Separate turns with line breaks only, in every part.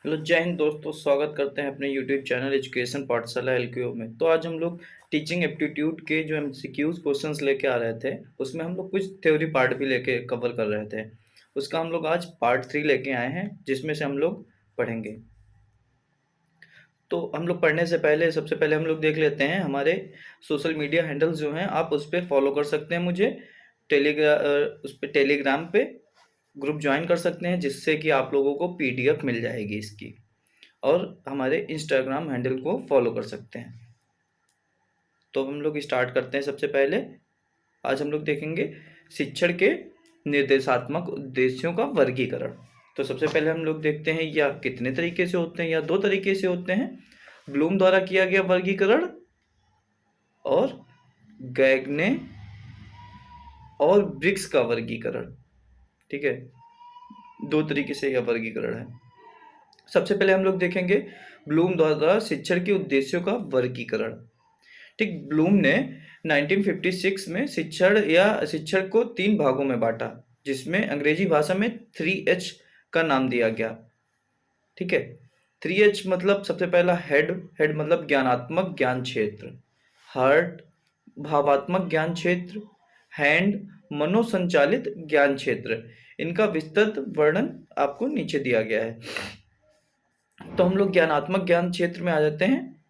Hello जय हिंद दोस्तों, स्वागत करते हैं अपने यूट्यूब चैनल एजुकेशन पाठशाला एलक्यू में। तो आज हम लोग टीचिंग एप्टीट्यूड के जो एमसीक्यूज क्वेश्चंस लेके आ रहे थे, उसमें हम लोग कुछ थ्योरी पार्ट भी लेके कवर कर रहे थे। उसका हम लोग आज पार्ट 3 लेके आए हैं, जिसमें से हम लोग पढ़ेंगे। तो हम लोग पढ़ने से पहले सबसे पहले हम लोग देख लेते हैं हमारे सोशल मीडिया हैंडल्स जो हैं, आप उस पर फॉलो कर सकते हैं मुझे। उस पर टेलीग्राम पे ग्रुप ज्वाइन कर सकते हैं, जिससे कि आप लोगों को पीडीएफ मिल जाएगी इसकी। और हमारे इंस्टाग्राम हैंडल को फॉलो कर सकते हैं। तो हम लोग स्टार्ट करते हैं। सबसे पहले आज हम लोग देखेंगे शिक्षण के निर्देशात्मक उद्देश्यों का वर्गीकरण। तो सबसे पहले हम लोग देखते हैं या कितने तरीके से होते हैं, या दो तरीके से होते हैं। ब्लूम द्वारा किया गया वर्गीकरण और गैगने और ब्रिक्स का वर्गीकरण। ठीक है, दो तरीके से यह वर्गीकरण है। सबसे पहले हम लोग देखेंगे ब्लूम द्वारा शिक्षण के उद्देश्यों का वर्गीकरण। ठीक, ब्लूम ने 1956 में शिक्षण को 3 भागों में बांटा, जिसमें अंग्रेजी भाषा में 3H का नाम दिया गया। ठीक है, 3H मतलब सबसे पहला हेड मतलब ज्ञानात्मक ज्ञान क्षेत्र, हार्ट भावात्मक ज्ञान क्षेत्र, हैंड मनोसंचालित ज्ञान क्षेत्र। इनका विस्तृत वर्णन आपको नीचे दिया गया है। तो हम लोग ज्ञानात्मक ज्ञान क्षेत्र में आ जाते हैं।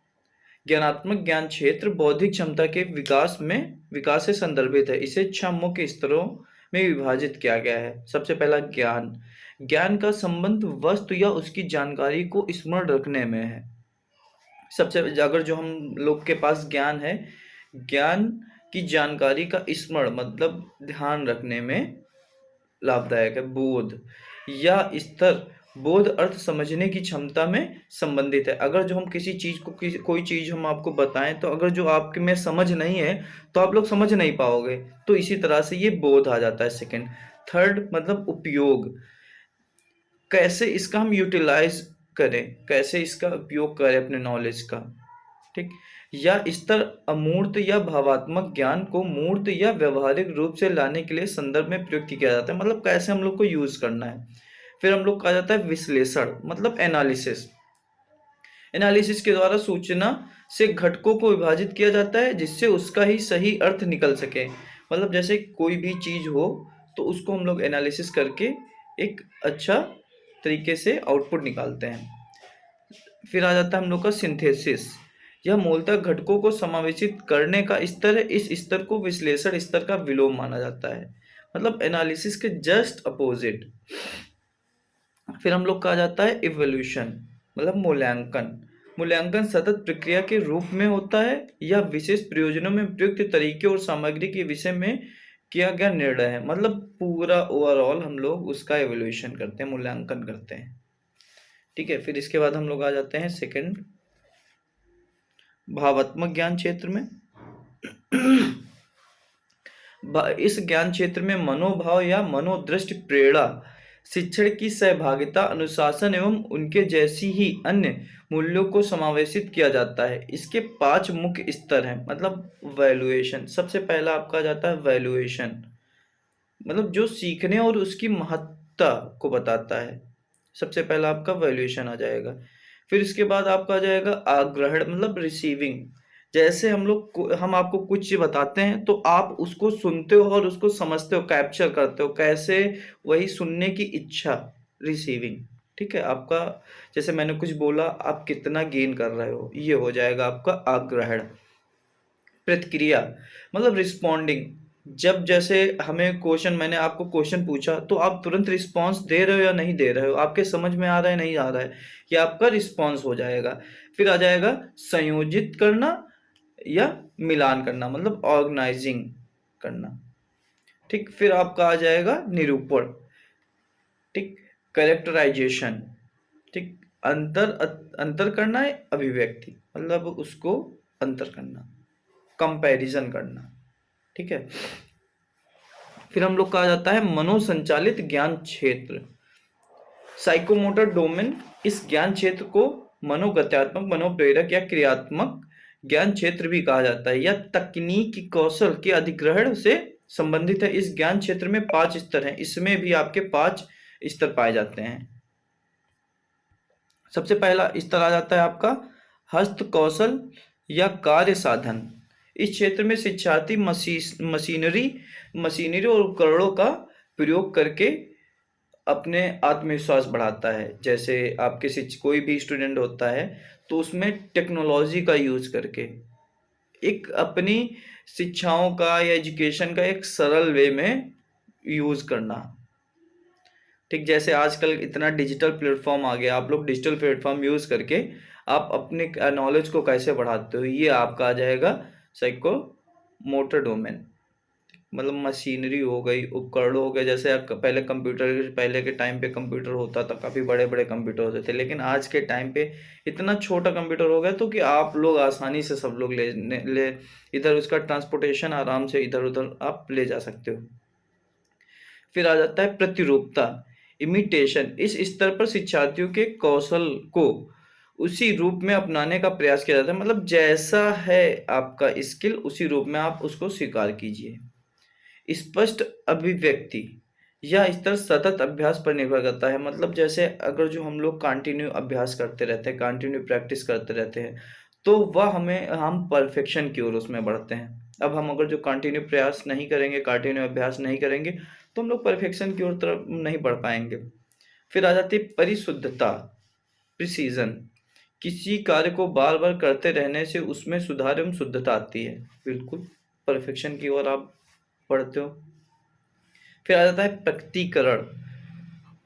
ज्ञानात्मक ज्ञान क्षेत्र बौद्धिक क्षमता के विकास से संदर्भित है। इसे 6 मुख्य स्तरों में विभाजित किया गया है। सबसे पहला ज्ञान का संबंध वस्तु या उसकी जानकारी को स्मरण रखने में है। सबसे अगर जो हम लोग के पास ज्ञान है, ज्ञान की जानकारी का स्मरण मतलब ध्यान रखने में लाभदायक है। बोध या स्तर बोध अर्थ समझने की क्षमता में संबंधित है। अगर जो हम किसी चीज को कोई चीज हम आपको बताएं, तो अगर जो आपके में समझ नहीं है तो आप लोग समझ नहीं पाओगे। तो इसी तरह से ये बोध आ जाता है सेकंड। थर्ड मतलब उपयोग, कैसे इसका हम यूटिलाइज करें, कैसे इसका उपयोग करें अपने नॉलेज का। ठीक, या स्तर अमूर्त या भावात्मक ज्ञान को मूर्त या व्यवहारिक रूप से लाने के लिए संदर्भ में प्रयुक्त किया जाता है, मतलब कैसे हम लोग को यूज करना है। फिर हम लोग कहा जाता है विश्लेषण मतलब एनालिसिस। एनालिसिस के द्वारा सूचना से घटकों को विभाजित किया जाता है, जिससे उसका ही सही अर्थ निकल सके। मतलब जैसे कोई भी चीज हो तो उसको हम लोग एनालिसिस करके एक अच्छा तरीके से आउटपुट निकालते हैं। फिर आ जाता है हम लोग का सिंथेसिस। यह मूलतः घटकों को समावेशित करने का स्तर है। इस स्तर को विश्लेषण स्तर का विलोम माना जाता है, मतलब एनालिसिस के जस्ट अपोजिट। फिर हम लोग कहा जाता है इवोल्यूशन मतलब मूल्यांकन सतत प्रक्रिया के रूप में होता है। यह विशेष प्रयोजनों में प्रयुक्त तरीके और सामग्री के विषय में किया गया निर्णय है। मतलब पूरा ओवरऑल हम लोग उसका इवोल्यूशन करते हैं, मूल्यांकन करते हैं। ठीक है, फिर इसके बाद हम लोग आ जाते हैं सेकंड भावात्मक ज्ञान क्षेत्र में। इस ज्ञान क्षेत्र में मनोभाव या मनोदृष्टि प्रेरणा, शिक्षण की सहभागिता, अनुशासन एवं उनके जैसी ही अन्य मूल्यों को समावेशित किया जाता है। इसके 5 मुख्य स्तर हैं। मतलब वैल्यूएशन, सबसे पहला आपका जाता है वैल्यूएशन, मतलब जो सीखने और उसकी महत्ता को बताता है। सबसे पहला आपका वैल्यूएशन आ जाएगा। फिर इसके बाद आपका आ जाएगा आग्रहण मतलब रिसीविंग। जैसे हम आपको कुछ चीज बताते हैं तो आप उसको सुनते हो और उसको समझते हो, कैप्चर करते हो, कैसे वही सुनने की इच्छा, रिसीविंग। ठीक है, आपका जैसे मैंने कुछ बोला, आप कितना गेन कर रहे हो, ये हो जाएगा आपका आग्रहण। प्रतिक्रिया मतलब रिस्पॉन्डिंग, जब जैसे मैंने आपको क्वेश्चन पूछा तो आप तुरंत रिस्पॉन्स दे रहे हो या नहीं दे रहे हो, आपके समझ में आ रहा है नहीं आ रहा है, ये आपका रिस्पॉन्स हो जाएगा। फिर आ जाएगा संयोजित करना या मिलान करना मतलब ऑर्गेनाइजिंग करना। ठीक, फिर आपका आ जाएगा निरूपण। ठीक, कैरेक्टराइजेशन। ठीक, अंतर करना है, अभिव्यक्ति मतलब उसको अंतर करना, कंपैरिजन करना। ठीक है, फिर हम लोग कहा जाता है मनोसंचालित ज्ञान क्षेत्र, साइकोमोटर डोमेन। इस ज्ञान क्षेत्र को मनोगत्यात्मक, मनोप्रेरक या क्रियात्मक ज्ञान क्षेत्र भी कहा जाता है। यह तकनीकी कौशल के अधिग्रहण से संबंधित है। इस ज्ञान क्षेत्र में 5 स्तर हैं, इसमें भी आपके 5 स्तर पाए जाते हैं। सबसे पहला स्तर आ जाता है आपका हस्त कौशल या कार्य साधन। इस क्षेत्र में शिक्षार्थी मशीनरी और उपकरणों का प्रयोग करके अपने आत्मविश्वास बढ़ाता है। जैसे आपके कोई भी स्टूडेंट होता है तो उसमें टेक्नोलॉजी का यूज करके एक अपनी शिक्षाओं का या एजुकेशन का एक सरल वे में यूज करना। ठीक, जैसे आजकल इतना डिजिटल प्लेटफॉर्म आ गया, आप लोग डिजिटल प्लेटफॉर्म यूज करके आप अपने नॉलेज को कैसे बढ़ाते हो, ये आपका आ जाएगा साइको मोटर डोमेन। मतलब मशीनरी हो गई, उपकरण हो गए। जैसे पहले कंप्यूटर, पहले के टाइम पे कंप्यूटर होता था, काफ़ी बड़े बड़े कंप्यूटर होते थे, लेकिन आज के टाइम पे इतना छोटा कंप्यूटर हो गया तो कि आप लोग आसानी से सब लोग ले इधर उसका ट्रांसपोर्टेशन आराम से इधर उधर आप ले जा सकते हो। फिर आ जाता है प्रतिरूपता, इमिटेशन। इस स्तर पर शिक्षार्थियों के कौशल को उसी रूप में अपनाने का प्रयास किया जाता है। मतलब जैसा है आपका स्किल, उसी रूप में आप उसको स्वीकार कीजिए। स्पष्ट अभिव्यक्ति या स्तर सतत अभ्यास पर निर्भर करता है। मतलब जैसे अगर जो हम लोग कंटिन्यू अभ्यास करते रहते हैं, कंटिन्यू प्रैक्टिस करते रहते हैं, तो वह हम परफेक्शन की ओर उसमें बढ़ते हैं। अब हम अगर जो कंटिन्यू प्रयास नहीं करेंगे, कंटिन्यू अभ्यास नहीं करेंगे, तो हम लोग परफेक्शन की ओर तरफ नहीं बढ़ पाएंगे। फिर आ जाती है परिशुद्धता, प्रिसीजन। किसी कार्य को बार बार करते रहने से उसमें सुधार एवं शुद्धता आती है। बिल्कुल परफेक्शन की ओर आप बढ़ते हो। फिर आ जाता है प्रकटीकरण,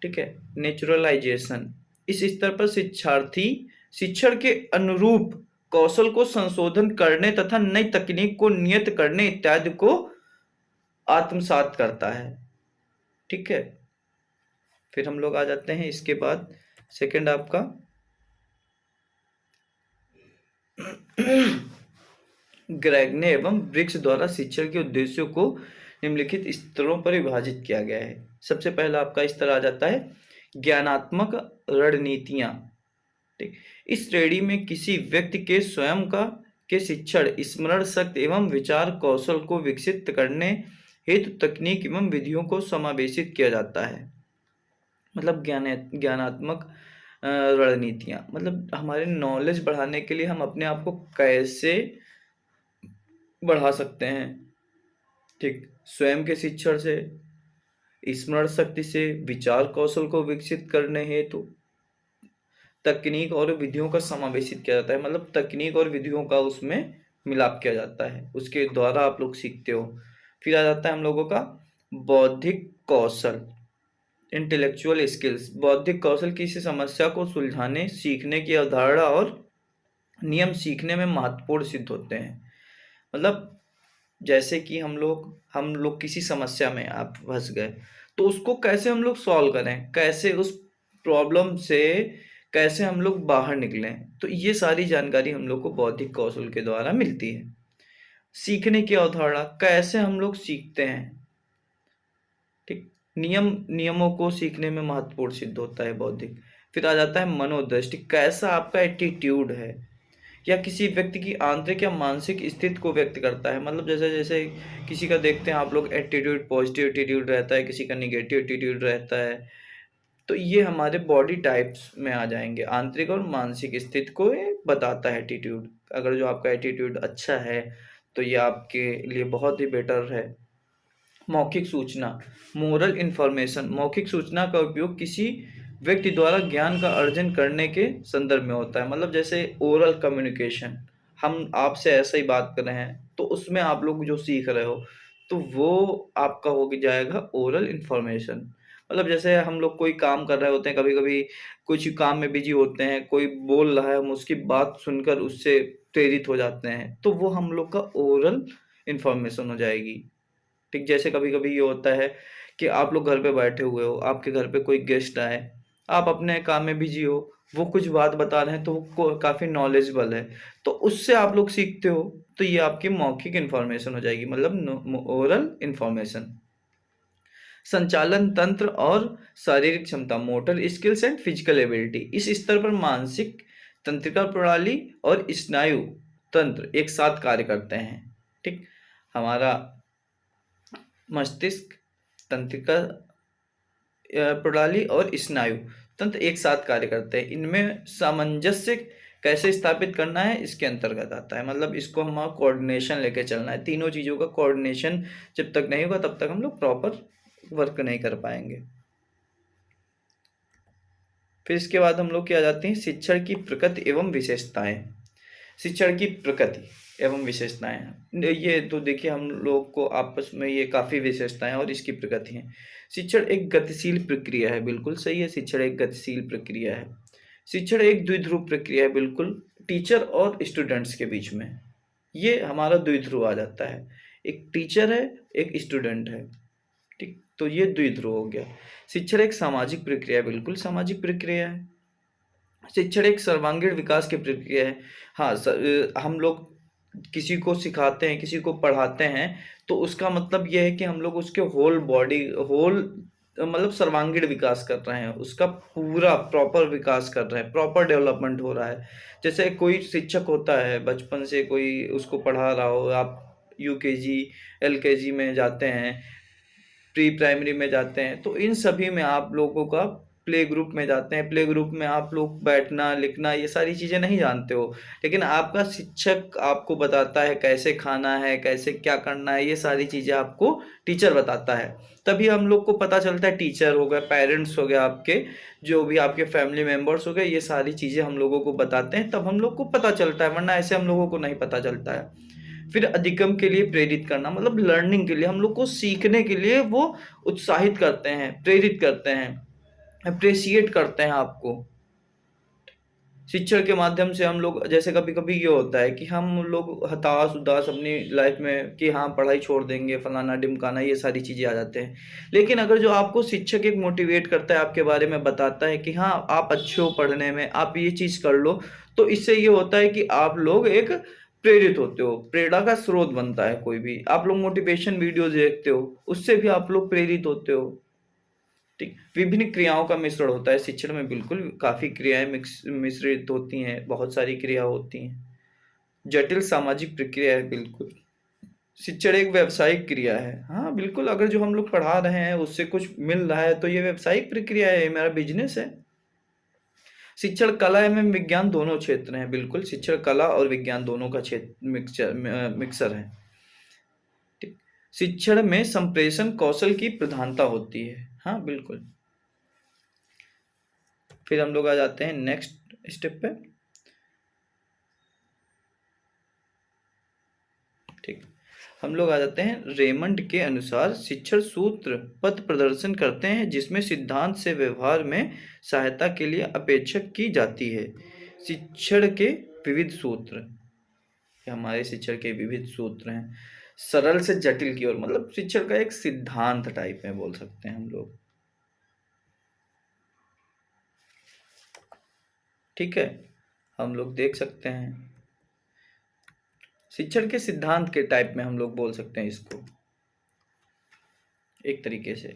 ठीक है, नेचुरलाइजेशन। इस स्तर पर शिक्षार्थी शिक्षण के अनुरूप कौशल को संशोधन करने तथा नई तकनीक को नियत करने इत्यादि को आत्मसात करता है। ठीक है, फिर हम लोग आ जाते हैं इसके बाद सेकंड आपका ग्रेगने एवं ब्रिक्स द्वारा शिक्षण के उद्देश्यों को निम्नलिखित स्तरों पर विभाजित किया गया है। सबसे पहला आपका स्तर आ जाता है ज्ञानात्मक रणनीतियां। ठीक, इस श्रेणी में किसी व्यक्ति के स्वयं के शिक्षण, स्मरण शक्ति एवं विचार कौशल को विकसित करने हेतु तकनीक एवं विधियों को समावेशित किया जाता है। मतलब ज्ञानात्मक रणनीतियां, मतलब हमारे नॉलेज बढ़ाने के लिए हम अपने आप को कैसे बढ़ा सकते हैं। ठीक, स्वयं के शिक्षण से, स्मरण शक्ति से, विचार कौशल को विकसित करने हेतु तकनीक और विधियों का समावेशित किया जाता है। मतलब तकनीक और विधियों का उसमें मिलाप किया जाता है, उसके द्वारा आप लोग सीखते हो। फिर आ जाता है हम लोगों का बौद्धिक कौशल, इंटेलेक्चुअल स्किल्स। बौद्धिक कौशल किसी समस्या को सुलझाने, सीखने की अवधारणा और नियम सीखने में महत्वपूर्ण सिद्ध होते हैं। मतलब जैसे कि हम लोग किसी समस्या में आप फंस गए, तो उसको कैसे हम लोग सॉल्व करें, कैसे उस प्रॉब्लम से कैसे हम लोग बाहर निकलें, तो ये सारी जानकारी हम लोग को बौद्धिक कौशल के द्वारा मिलती है। सीखने की अवधारणा, कैसे हम लोग सीखते हैं। ठीक, नियमों को सीखने में महत्वपूर्ण सिद्ध होता है बौद्धिक। फिर आ जाता है मनोदृष्टि, कैसा आपका एटीट्यूड है, या किसी व्यक्ति की आंतरिक या मानसिक स्थिति को व्यक्त करता है। मतलब जैसे जैसे किसी का देखते हैं आप लोग एटीट्यूड, पॉजिटिव एटीट्यूड रहता है, किसी का निगेटिव एटीट्यूड रहता है, तो ये हमारे बॉडी टाइप्स में आ जाएंगे। आंतरिक और मानसिक स्थिति को ये बताता है एटीट्यूड। अगर जो आपका एटीट्यूड अच्छा है तो ये आपके लिए बहुत ही बेटर है। मौखिक सूचना, मोरल इंफॉर्मेशन। मौखिक सूचना का उपयोग किसी व्यक्ति द्वारा ज्ञान का अर्जन करने के संदर्भ में होता है। मतलब जैसे ओरल कम्युनिकेशन, हम आपसे ऐसे ही बात कर रहे हैं तो उसमें आप लोग जो सीख रहे हो तो वो आपका हो जाएगा ओरल इंफॉर्मेशन। मतलब जैसे हम लोग कोई काम कर रहे होते हैं, कभी कभी कुछ काम में बिजी होते हैं, कोई बोल रहा है, हम उसकी बात सुनकर उससे प्रेरित हो जाते हैं, तो वो हम लोग का ओरल इंफॉर्मेशन हो जाएगी। ठीक, जैसे कभी कभी ये होता है कि आप लोग घर पे बैठे हुए हो, आपके घर पे कोई गेस्ट आए, आप अपने काम में बिजी हो, वो कुछ बात बता रहे हैं तो वो काफी नॉलेजेबल है, तो उससे आप लोग सीखते हो, तो ये आपकी मौखिक इंफॉर्मेशन हो जाएगी, मतलब ओरल इंफॉर्मेशन। संचालन तंत्र और शारीरिक क्षमता, motor skills and physical ability. इस स्तर पर मानसिक तंत्रिका प्रणाली और स्नायु तंत्र एक साथ कार्य करते हैं। ठीक, हमारा मस्तिष्क, तंत्रिका प्रणाली और स्नायु, तंत्र एक साथ कार्य करते हैं। इनमें सामंजस्य कैसे स्थापित करना है इसके अंतर्गत आता है। मतलब इसको हम कोऑर्डिनेशन लेके चलना है। तीनों चीज़ों का कोऑर्डिनेशन जब तक नहीं होगा तब तक हम लोग प्रॉपर वर्क नहीं कर पाएंगे। फिर इसके बाद हम लोग क्या जाते हैं, शिक्षण की प्रकृति एवं विशेषताएं। शिक्षण की प्रकृति एवं विशेषताएं, ये तो देखिए हम लोग को आपस में ये काफ़ी विशेषताएं और इसकी प्रकृति हैं। शिक्षण एक गतिशील प्रक्रिया है, बिल्कुल सही है। शिक्षण एक गतिशील प्रक्रिया है। शिक्षण एक द्विध्रुव प्रक्रिया है, बिल्कुल, टीचर और स्टूडेंट्स के बीच में ये हमारा द्विध्रुव आ जाता है। एक टीचर है, एक स्टूडेंट है, ठीक, तो ये द्विध्रुव हो गया। शिक्षण एक सामाजिक प्रक्रिया है, बिल्कुल सामाजिक प्रक्रिया है। शिक्षण एक सर्वांगीण विकास की प्रक्रिया है। हाँ, हम लोग किसी को सिखाते हैं, किसी को पढ़ाते हैं, तो उसका मतलब ये है कि हम लोग उसके होल मतलब सर्वांगीण विकास कर रहे हैं, उसका पूरा प्रॉपर विकास कर रहे हैं, प्रॉपर डेवलपमेंट हो रहा है। जैसे कोई शिक्षक होता है, बचपन से कोई उसको पढ़ा रहा हो, आप यूकेजी एलकेजी में जाते हैं, प्री प्राइमरी में जाते हैं, तो इन सभी में आप लोगों का प्ले ग्रुप में जाते हैं। प्ले ग्रुप में आप लोग बैठना लिखना ये सारी चीज़ें नहीं जानते हो, लेकिन आपका शिक्षक आपको बताता है कैसे खाना है, कैसे क्या करना है, ये सारी चीज़ें आपको टीचर बताता है। तभी हम लोग को पता चलता है, टीचर हो गए, पेरेंट्स हो गए, आपके जो भी आपके फैमिली मेम्बर्स हो गए, ये सारी चीज़ें हम लोगों को बताते हैं, तब हम लोग को पता चलता है, वरना ऐसे हम लोगों को नहीं पता चलता है। फिर अधिगम के लिए प्रेरित करना, मतलब लर्निंग के लिए, हम लोग को सीखने के लिए वो उत्साहित करते हैं, प्रेरित करते हैं, अप्रिशिएट करते हैं आपको। शिक्षण के माध्यम से हम लोग, जैसे कभी कभी ये होता है कि हम लोग हताश उदास अपनी लाइफ में कि हाँ पढ़ाई छोड़ देंगे, फलाना ढिमकाना, ये सारी चीज़ें आ जाते हैं। लेकिन अगर जो आपको शिक्षक एक मोटिवेट करता है, आपके बारे में बताता है कि हाँ आप अच्छे हो पढ़ने में, आप ये चीज़ कर लो, तो इससे ये होता है कि आप लोग एक प्रेरित होते हो, प्रेरणा का स्रोत बनता है। कोई भी आप लोग मोटिवेशन वीडियो देखते हो, उससे भी आप लोग प्रेरित होते हो, ठीक। विभिन्न क्रियाओं का मिश्रण होता है शिक्षण में, बिल्कुल काफी क्रियाएं मिश्रित होती हैं, बहुत सारी क्रिया होती हैं। जटिल सामाजिक प्रक्रिया है, बिल्कुल। शिक्षण एक व्यावसायिक क्रिया है, हाँ बिल्कुल, अगर जो हम लोग पढ़ा रहे हैं उससे कुछ मिल रहा है तो ये व्यावसायिक प्रक्रिया है, ये मेरा बिजनेस है। शिक्षण कला एवं विज्ञान दोनों क्षेत्र हैं, बिल्कुल, शिक्षण कला और विज्ञान दोनों का क्षेत्र मिक्सर है, ठीक। शिक्षण में संप्रेषण कौशल की प्रधानता होती है, हाँ बिल्कुल। फिर हम लोग आ जाते हैं नेक्स्ट स्टेप पे, ठीक। हम लोग आ जाते हैं रेमंड के अनुसार शिक्षण सूत्र पथ प्रदर्शन करते हैं जिसमें सिद्धांत से व्यवहार में सहायता के लिए अपेक्षक की जाती है। शिक्षण के विविध सूत्र, ये हमारे शिक्षण के विविध सूत्र हैं। सरल से जटिल की ओर, मतलब शिक्षण का एक सिद्धांत टाइप में बोल सकते हैं हम लोग, ठीक है। हम लोग देख सकते हैं शिक्षण के सिद्धांत के टाइप में हम लोग बोल सकते हैं इसको एक तरीके से।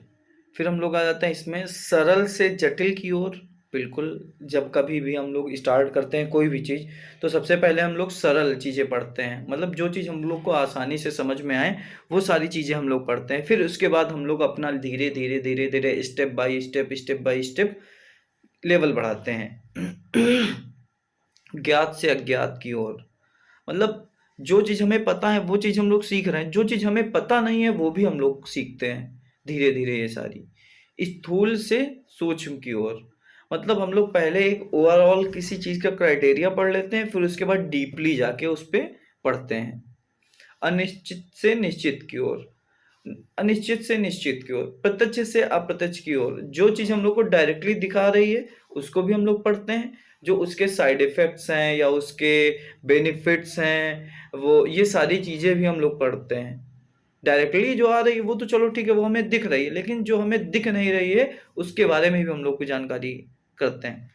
फिर हम लोग आ जाते हैं इसमें सरल से जटिल की ओर, बिल्कुल। जब कभी भी हम लोग स्टार्ट करते हैं कोई भी चीज़, तो सबसे पहले हम लोग सरल चीज़ें पढ़ते हैं, मतलब जो चीज़ हम लोग को आसानी से समझ में आए वो सारी चीज़ें हम लोग पढ़ते हैं। फिर उसके बाद हम लोग अपना धीरे धीरे धीरे धीरे स्टेप बाय स्टेप लेवल बढ़ाते हैं ज्ञात से अज्ञात की ओर, मतलब जो चीज़ हमें पता है वो चीज़ हम लोग सीख रहे हैं, जो चीज़ हमें पता नहीं है वो भी हम लोग सीखते हैं धीरे धीरे। ये सारी स्थूल से सूक्ष्म की ओर, मतलब हम लोग पहले एक ओवरऑल किसी चीज़ का क्राइटेरिया पढ़ लेते हैं, फिर उसके बाद डीपली जाके उस पर पढ़ते हैं। अनिश्चित से निश्चित की ओर, अनिश्चित से निश्चित की ओर, प्रत्यक्ष से अप्रत्यक्ष की ओर, जो चीज़ हम लोग को डायरेक्टली दिखा रही है उसको भी हम लोग पढ़ते हैं, जो उसके साइड इफेक्ट्स हैं या उसके बेनिफिट्स हैं, वो ये सारी चीज़ें भी हम लोग पढ़ते हैं। डायरेक्टली जो आ रही है वो तो चलो ठीक है, वो हमें दिख रही है, लेकिन जो हमें दिख नहीं रही है उसके बारे में भी हम लोग को जानकारी करते हैं।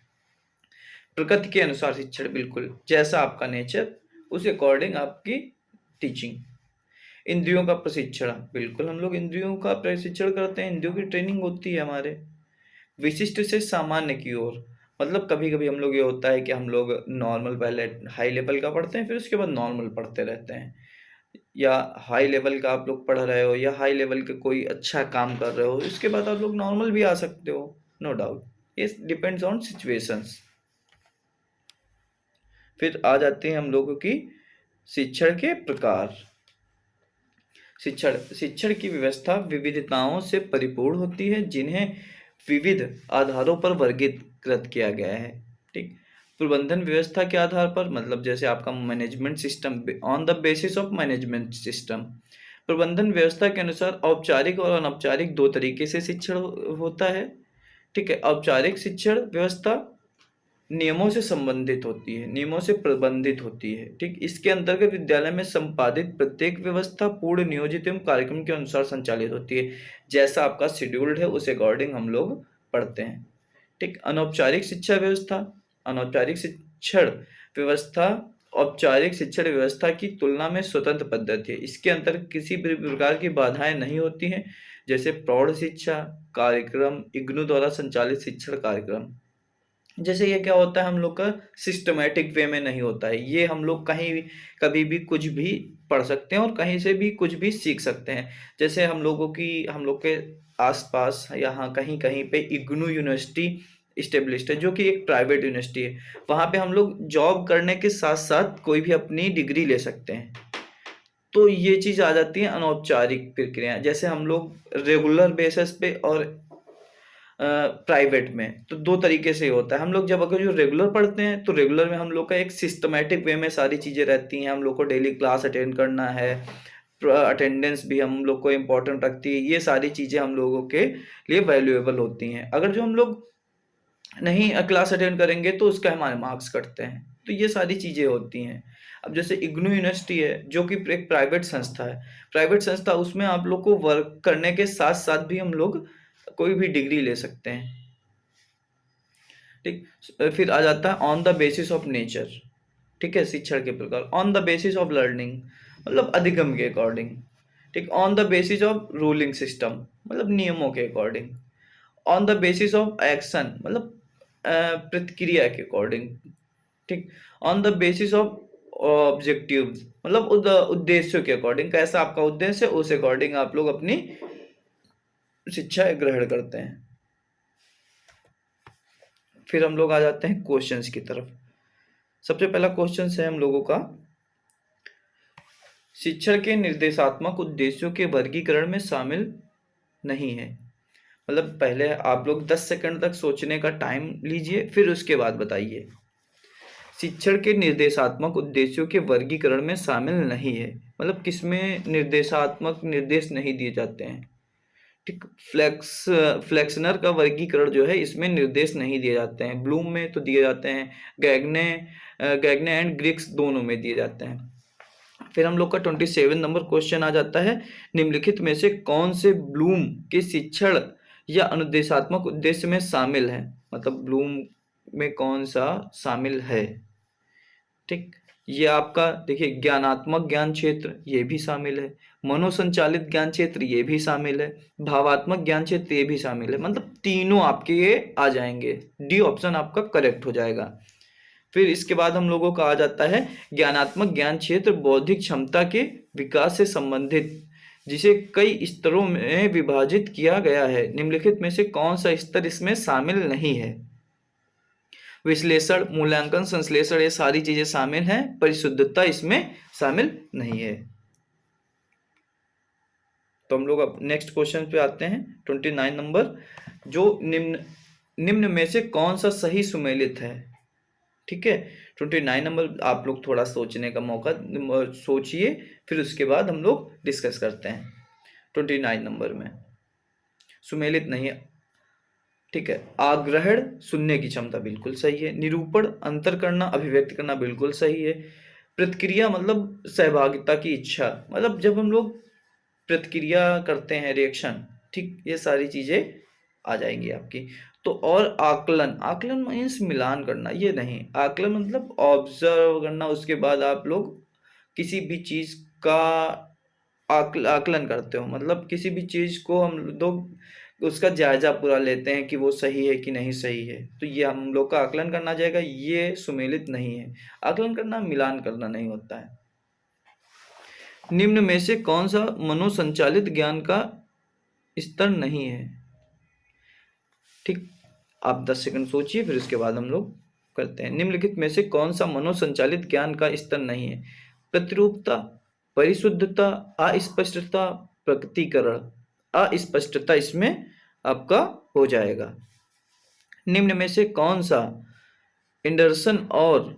प्रकृति के अनुसार शिक्षण, बिल्कुल, जैसा आपका नेचर उस अकॉर्डिंग आपकी टीचिंग। इंद्रियों का प्रशिक्षण, बिल्कुल हम लोग इंद्रियों का प्रशिक्षण करते हैं, इंद्रियों की ट्रेनिंग होती है हमारे। विशिष्ट से सामान्य की ओर, मतलब कभी कभी हम लोग ये होता है कि हम लोग नॉर्मल पहले हाई लेवल का पढ़ते हैं, फिर उसके बाद नॉर्मल पढ़ते रहते हैं, या हाई लेवल का आप लोग पढ़ रहे हो, या हाई लेवल के कोई अच्छा काम कर रहे हो, इसके बाद आप लोग नॉर्मल भी आ सकते हो, नो डाउट, ये डिपेंड्स ऑन सिचुएशंस। फिर आ जाते हैं हम लोगों की शिक्षण के प्रकार। शिक्षण की व्यवस्था विविधताओं से परिपूर्ण होती है, जिन्हें विविध आधारों पर वर्गीकृत किया गया है। ठीक, प्रबंधन व्यवस्था के आधार पर, मतलब जैसे आपका management system, on the basis of management system. प्रबंधन व्यवस्था के अनुसार औपचारिक और अनौपचारिक दो तरीके से शिक्षण होता है। ठीक है, औपचारिक शिक्षण व्यवस्था नियमों से संबंधित होती है, नियमों से प्रबंधित होती है। ठीक, इसके अंतर्गत विद्यालय में संपादित प्रत्येक व्यवस्था पूर्ण नियोजित एवं कार्यक्रम के अनुसार संचालित होती है। जैसा आपका शेड्यूल्ड है उस अकॉर्डिंग हम लोग पढ़ते हैं। ठीक, अनौपचारिक शिक्षा व्यवस्था। अनौपचारिक शिक्षण व्यवस्था औपचारिक शिक्षण व्यवस्था की तुलना में स्वतंत्र पद्धति है। इसके अंतर्गत किसी भी प्रकार की बाधाएं नहीं होती हैं, जैसे प्रौढ़ शिक्षा कार्यक्रम, इग्नू द्वारा संचालित शिक्षण कार्यक्रम। जैसे ये क्या होता है, हम लोग का सिस्टमैटिक वे में नहीं होता है। ये हम लोग कहीं भी कभी भी कुछ भी पढ़ सकते हैं और कहीं से भी कुछ भी सीख सकते हैं। जैसे हम लोग के आसपास यहाँ कहीं कहीं पे इग्नू यूनिवर्सिटी इस्टेब्लिश्ड है, जो कि एक प्राइवेट यूनिवर्सिटी है। वहाँ पे हम लोग जॉब करने के साथ साथ कोई भी अपनी डिग्री ले सकते हैं। तो ये चीज़ आ जाती है अनौपचारिक प्रक्रिया। जैसे हम लोग रेगुलर बेसिस पे और प्राइवेट में तो दो तरीके से होता है। हम लोग जब अगर जो रेगुलर पढ़ते हैं तो रेगुलर में हम लोग का एक सिस्टमैटिक वे में सारी चीज़ें रहती हैं। हम लोग को डेली क्लास अटेंड करना है, अटेंडेंस भी हम लोग को इम्पोर्टेंट रखती है। ये सारी चीज़ें हम लोगों के लिए वैल्यूएबल होती हैं। अगर जो हम लोग नहीं क्लास अटेंड करेंगे तो उसका हमारे मार्क्स कटते हैं। तो ये सारी चीज़ें होती हैं। अब जैसे इग्नू यूनिवर्सिटी है, जो कि एक प्राइवेट संस्था है। प्राइवेट संस्था, उसमें आप लोग को वर्क करने के साथ साथ भी हम लोग कोई भी डिग्री ले सकते हैं। ठीक, फिर आ जाता है on the basis of nature. ठीक है, शिक्षण के प्रकार। On the basis of learning, मतलब अधिगम के अकॉर्डिंग। ठीक, on the basis of ruling system, मतलब नियमों के according. On the basis of action, मतलब प्रतिक्रिया के अकॉर्डिंग। ठीक, on the basis of objective, मतलब उद्देश्यों के अकॉर्डिंग। कैसा आपका उद्देश्य है उस अकॉर्डिंग आप लोग अपनी शिक्षा ग्रहण करते हैं। फिर हम लोग आ जाते हैं क्वेश्चंस की तरफ। सबसे पहला क्वेश्चन है हम लोगों का, शिक्षण के निर्देशात्मक उद्देश्यों के वर्गीकरण में शामिल नहीं है। मतलब पहले आप लोग 10 सेकंड तक सोचने का टाइम लीजिए, फिर उसके बाद बताइए। शिक्षण के निर्देशात्मक उद्देश्यों के वर्गीकरण में शामिल नहीं है, मतलब किसमें निर्देशात्मक निर्देश नहीं दिए जाते हैं। ठीक, फ्लेक्सनर का वर्गीकरण जो है इसमें निर्देश नहीं दिए जाते हैं। ब्लूम में तो दिए जाते हैं, गैगने एंड ग्रिक्स दोनों में दिए जाते हैं। फिर हम लोग का 27 नंबर क्वेश्चन आ जाता है, निम्नलिखित में से कौन से ब्लूम के शिक्षण या अनुदेशात्मक उद्देश्य में शामिल है। मतलब ब्लूम में कौन सा शामिल है। ठीक, ये आपका देखिए, ज्ञानात्मक ज्ञान क्षेत्र ये भी शामिल है, मनोसंचालित ज्ञान क्षेत्र ये भी शामिल है, भावात्मक ज्ञान क्षेत्र ये भी शामिल है। मतलब तीनों आपके ये आ जाएंगे, डी ऑप्शन आपका करेक्ट हो जाएगा। फिर इसके बाद हम लोगों का आ जाता है ज्ञानात्मक ज्ञान क्षेत्र बौद्धिक क्षमता के विकास से संबंधित, जिसे कई स्तरों में विभाजित किया गया है। निम्नलिखित में से कौन सा स्तर इसमें शामिल नहीं है। विश्लेषण, मूल्यांकन, संश्लेषण ये सारी चीजें शामिल हैं, परिशुद्धता इसमें शामिल नहीं है। तो हम लोग अब नेक्स्ट क्वेश्चन पे आते हैं, 29 नंबर, जो निम्न में से कौन सा सही सुमेलित है। ठीक है, 29 नंबर आप लोग थोड़ा सोचने का मौका सोचिए, फिर उसके बाद हम लोग डिस्कस करते हैं। 29 नंबर में सुमेलित नहीं है। ठीक है, आग्रहण सुनने की क्षमता बिल्कुल सही है, निरूपण अंतर करना अभिव्यक्त करना बिल्कुल सही है, प्रतिक्रिया मतलब सहभागिता की इच्छा, मतलब जब हम लोग प्रतिक्रिया करते हैं, रिएक्शन, ठीक, ये सारी चीजें आ जाएंगी आपकी। तो और आकलन, आकलन मीन्स मिलान करना, ये नहीं, आकलन मतलब ऑब्जर्व करना, उसके बाद आप लोग किसी भी चीज का आकलन करते हो, मतलब किसी भी चीज को हम लोग उसका जायजा पूरा लेते हैं कि वो सही है कि नहीं सही है। तो ये हम लोग का आकलन करना जाएगा, ये सुमेलित नहीं है। आकलन करना मिलान करना नहीं होता है। निम्न में से कौन सा मनोसंचालित ज्ञान का स्तर नहीं है। ठीक, आप 10 सेकंड सोचिए, फिर उसके बाद हम लोग करते हैं। निम्नलिखित में से कौन सा मनोसंचालित ज्ञान का स्तर नहीं है? प्रतिरूपता, परिशुद्धता, अस्पष्टता, प्रकटीकरण। अस्पष्टता इसमें आपका हो जाएगा। निम्न में से कौन सा एंडरसन और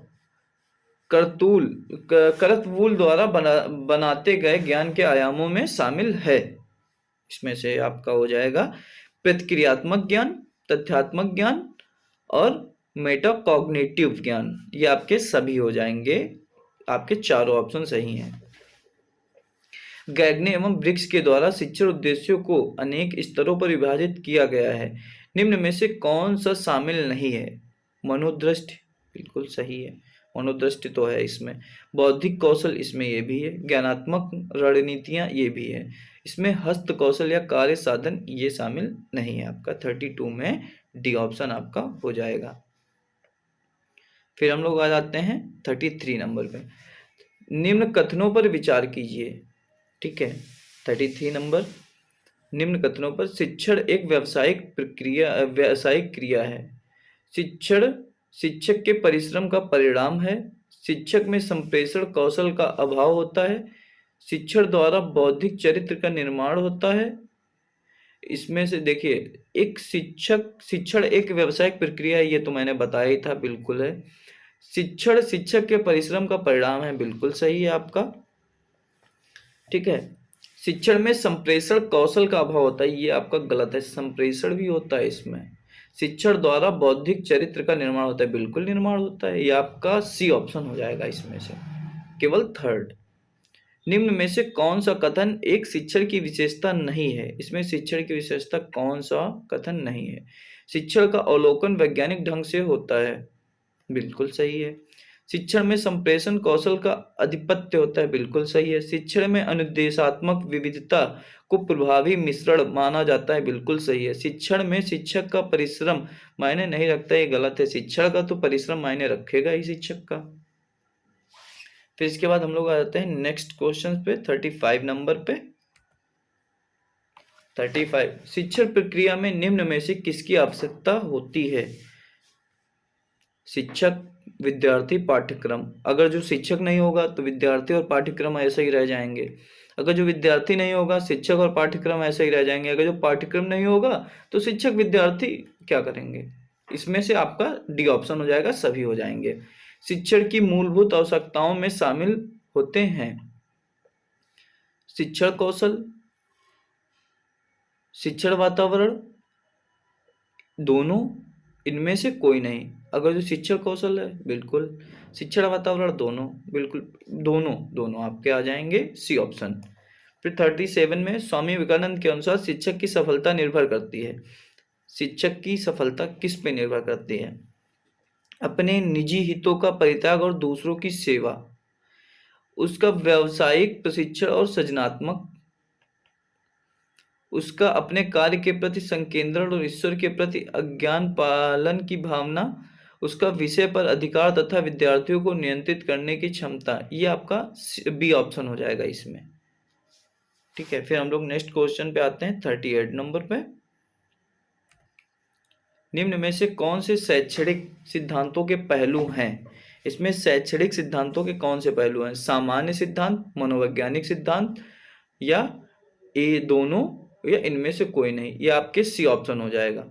करतवूल द्वारा बनाते गए ज्ञान के आयामों में शामिल है? इसमें से आपका हो जाएगा प्रतिक्रियात्मक ज्ञान, तथ्यात्मक ज्ञान और मेटाकॉग्निटिव ज्ञान। ये आपके सभी हो जाएंगे, आपके चारों ऑप्शन सही हैं। गैगने एवं ब्रिग्स के द्वारा शिक्षण उद्देश्यों को अनेक स्तरों पर विभाजित किया गया है। निम्न में से कौन सा शामिल नहीं है? मनोदृष्टि बिल्कुल सही है, मनोदृष्टि तो है इसमें। बौद्धिक कौशल इसमें ये भी है। ज्ञानात्मक रणनीतियां ये भी है इसमें। हस्त कौशल या कार्य साधन ये शामिल नहीं है आपका। 32 में डी ऑप्शन आपका हो जाएगा। फिर हम लोग आ जाते हैं 33 नंबर पे। निम्न कथनों पर विचार कीजिए। ठीक है, 33 नंबर। निम्न कथनों पर शिक्षण एक व्यावसायिक क्रिया है। शिक्षण शिक्षक के परिश्रम का परिणाम है। शिक्षक में संप्रेषण कौशल का अभाव होता है। शिक्षण द्वारा बौद्धिक चरित्र का निर्माण होता है। इसमें से देखिए, एक शिक्षण एक व्यावसायिक प्रक्रिया है, ये तो मैंने बताया ही था, बिल्कुल है। शिक्षण शिक्षक के परिश्रम का परिणाम है, बिल्कुल सही है आपका। ठीक है, शिक्षण में संप्रेषण कौशल का अभाव होता है, ये आपका गलत है। संप्रेषण भी होता है इसमें। शिक्षण द्वारा बौद्धिक चरित्र का निर्माण होता है, बिल्कुल निर्माण होता है। ये आपका सी ऑप्शन हो जाएगा इसमें से, केवल थर्ड। निम्न में से कौन सा कथन एक शिक्षण की विशेषता नहीं है? इसमें शिक्षण की विशेषता कौन सा कथन नहीं है? शिक्षण का अवलोकन वैज्ञानिक ढंग से होता है, बिल्कुल सही है। शिक्षण में संप्रेषण कौशल का आधिपत्य होता है, बिल्कुल सही है। शिक्षण में अनुदेशात्मक विविधता को प्रभावी मिश्रण माना जाता है, बिल्कुल सही है। शिक्षण में शिक्षक का परिश्रम मायने नहीं रखता, ये गलत है। शिक्षण का तो परिश्रम मायने रखेगा ही शिक्षक का। फिर इसके बाद हम लोग आ जाते हैं नेक्स्ट क्वेश्चन पे, 35 नंबर पे। 35, शिक्षण प्रक्रिया में निम्न में से किसकी आवश्यकता होती है? शिक्षक, विद्यार्थी, पाठ्यक्रम। अगर जो शिक्षक नहीं होगा तो विद्यार्थी और पाठ्यक्रम ऐसे ही रह जाएंगे। अगर जो विद्यार्थी नहीं होगा, शिक्षक और पाठ्यक्रम ऐसे ही रह जाएंगे। अगर जो पाठ्यक्रम नहीं होगा तो शिक्षक विद्यार्थी क्या करेंगे? इसमें से आपका डी ऑप्शन हो जाएगा, सभी हो जाएंगे। शिक्षण की मूलभूत आवश्यकताओं में शामिल होते हैं शिक्षण कौशल, शिक्षण वातावरण, दोनों, इनमें से कोई नहीं। अगर जो शिक्षण कौशल है, बिल्कुल। शिक्षण वातावरण, दोनों, बिल्कुल। दोनों आपके आ जाएंगे, सी ऑप्शन। फिर 37 में, स्वामी विवेकानंद के अनुसार शिक्षक की सफलता निर्भर करती है। शिक्षक की सफलता किस पे निर्भर करती है? अपने निजी हितों का परित्याग और दूसरों की सेवा, उसका व्यावसायिक प्रशिक्षण और सृजनात्मक, उसका अपने कार्य के प्रति संकेंद्रण और ईश्वर के प्रति अज्ञान पालन की भावना, उसका विषय पर अधिकार तथा विद्यार्थियों को नियंत्रित करने की क्षमता। ये आपका बी ऑप्शन हो जाएगा इसमें। ठीक है, फिर हम लोग नेक्स्ट क्वेश्चन पे आते हैं, 38 नंबर पे। निम्न में से कौन से शैक्षणिक सिद्धांतों के पहलू हैं? इसमें शैक्षणिक सिद्धांतों के कौन से पहलू हैं? सामान्य सिद्धांत, मनोवैज्ञानिक सिद्धांत, या ये दोनों, या इनमें से कोई नहीं। ये आपके सी ऑप्शन हो जाएगा।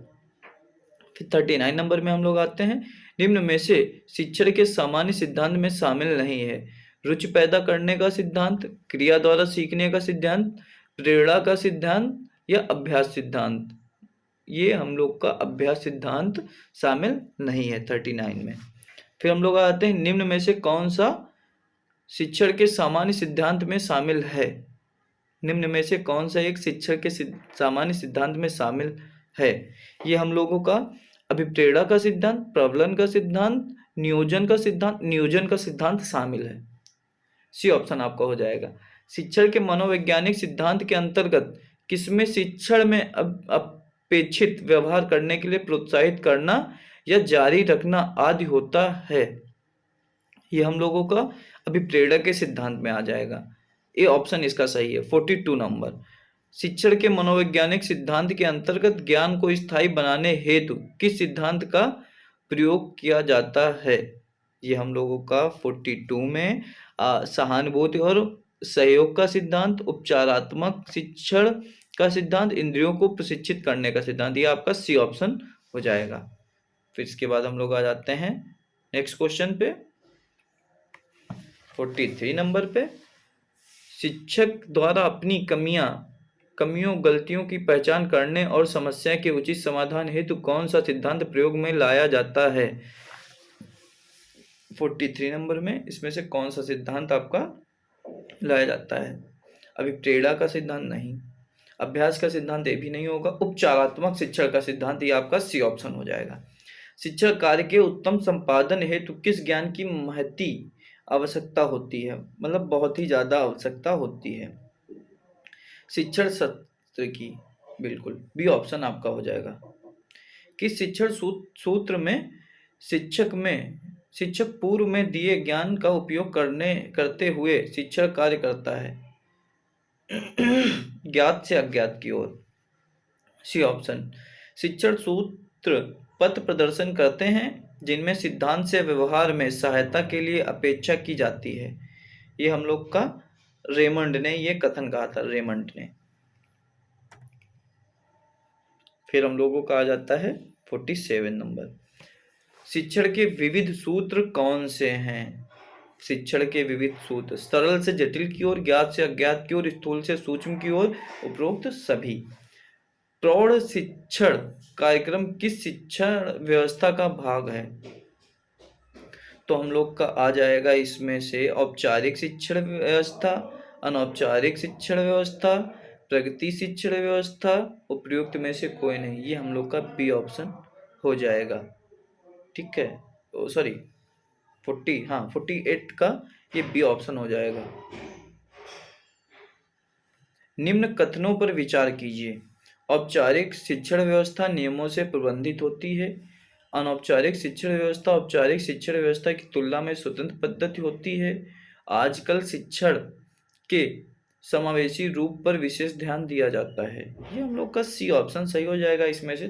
फिर 39 नंबर में हम लोग आते हैं। निम्न में से शिक्षण के सामान्य सिद्धांत में शामिल नहीं है रुचि पैदा करने का सिद्धांत, क्रिया द्वारा सीखने का सिद्धांत, प्रेरणा का सिद्धांत, या अभ्यास सिद्धांत। ये हम लोग का अभ्यास सिद्धांत शामिल नहीं है 39 में। फिर हम लोग आते हैं, निम्न में से कौन सा शिक्षण के सामान्य सिद्धांत में शामिल है? निम्न में से कौन सा एक शिक्षण के सामान्य सिद्धांत में शामिल है? ये हम लोगों का अभिप्रेरणा का सिद्धांत, प्रबलन का सिद्धांत, नियोजन का सिद्धांत शामिल है। सी ऑप्शन आपका हो जाएगा। शिक्षण के मनोवैज्ञानिक सिद्धांत के अंतर्गत किसमें शिक्षण में अपेक्षित व्यवहार करने के लिए प्रोत्साहित करना या जारी रखना आदि होता है? ये हम लोगों का अभिप्रेरणा के सिद्धांत में आ जाएगा। ये ऑप्शन इसका सही है, 42 नंबर। शिक्षण के मनोवैज्ञानिक सिद्धांत के अंतर्गत ज्ञान को स्थायी बनाने हेतु किस सिद्धांत का प्रयोग किया जाता है? ये हम लोगों का 42 में सहानुभूति और सहयोग का सिद्धांत, उपचारात्मक शिक्षण का सिद्धांत, इंद्रियों को प्रशिक्षित करने का सिद्धांत, ये आपका सी ऑप्शन हो जाएगा। फिर इसके बाद हम लोग आ जाते हैं नेक्स्ट क्वेश्चन पे, 43 नंबर पे। शिक्षक द्वारा अपनी कमियों गलतियों की पहचान करने और समस्या के उचित समाधान हेतु कौन सा सिद्धांत प्रयोग में लाया जाता है? 43 नंबर में इसमें से कौन सा सिद्धांत आपका लाया जाता है? अभी प्रेरणा का सिद्धांत नहीं, अभ्यास का सिद्धांत ये भी नहीं होगा, उपचारात्मक शिक्षण का सिद्धांत ये आपका सी ऑप्शन हो जाएगा। शिक्षण कार्य के उत्तम संपादन हेतु किस ज्ञान की महती आवश्यकता होती है? मतलब बहुत ही ज्यादा आवश्यकता होती है। शिक्षण सत्र की, बिल्कुल बी ऑप्शन आपका हो जाएगा। किस शिक्षण सूत्र में शिक्षक पूर्व में दिए ज्ञान का उपयोग करते हुए शिक्षण कार्य करता है? ज्ञात से अज्ञात की ओर, सी ऑप्शन। शिक्षण सूत्र पथ प्रदर्शन करते हैं जिनमें सिद्धांत से व्यवहार में सहायता के लिए अपेक्षा की जाती है। ये हम लोग का रेमंड ने ये कथन कहा था, रेमंड ने। फिर हम लोगों का आ जाता है 47 नंबर। शिक्षण के विविध सूत्र कौन से हैं? शिक्षण के विविध सूत्र, सरल से जटिल की ओर, ज्ञात से अज्ञात की ओर, स्थूल से सूक्ष्म की ओर, उपरोक्त सभी। प्रौढ़ शिक्षण कार्यक्रम किस शिक्षण व्यवस्था का भाग है? तो हम लोग का आ जाएगा इसमें से औपचारिक शिक्षण व्यवस्था, अनौपचारिक शिक्षण व्यवस्था, प्रगति शिक्षण व्यवस्था, उपयुक्त में से कोई नहीं। ये हम लोग का बी ऑप्शन हो जाएगा। ठीक है, सॉरी 48 का ये बी ऑप्शन हो जाएगा। निम्न कथनों पर विचार कीजिए। औपचारिक शिक्षण व्यवस्था नियमों से प्रबंधित होती है। अनौपचारिक शिक्षण व्यवस्था औपचारिक शिक्षण व्यवस्था की तुलना में स्वतंत्र पद्धति होती है। आजकल शिक्षण के समावेशी रूप पर विशेष ध्यान दिया जाता है। ये हम लोग का सी ऑप्शन सही हो जाएगा। इसमें से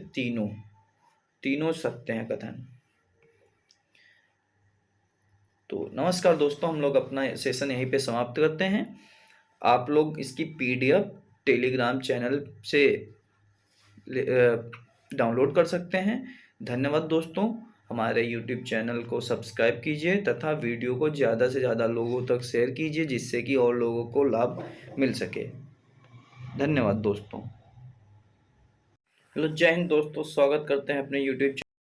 तीनों सत्य हैं कथन। तो नमस्कार दोस्तों, हम लोग अपना सेशन यहीं पे समाप्त करते हैं। आप लोग इसकी पीडीएफ टेलीग्राम चैनल से डाउनलोड कर सकते हैं। धन्यवाद दोस्तों। हमारे यूट्यूब चैनल को सब्सक्राइब कीजिए तथा वीडियो को ज़्यादा से ज़्यादा लोगों तक शेयर कीजिए, जिससे कि और लोगों को लाभ मिल सके। धन्यवाद दोस्तों। हेलो, जय हिंद दोस्तों, स्वागत करते हैं अपने यूट्यूब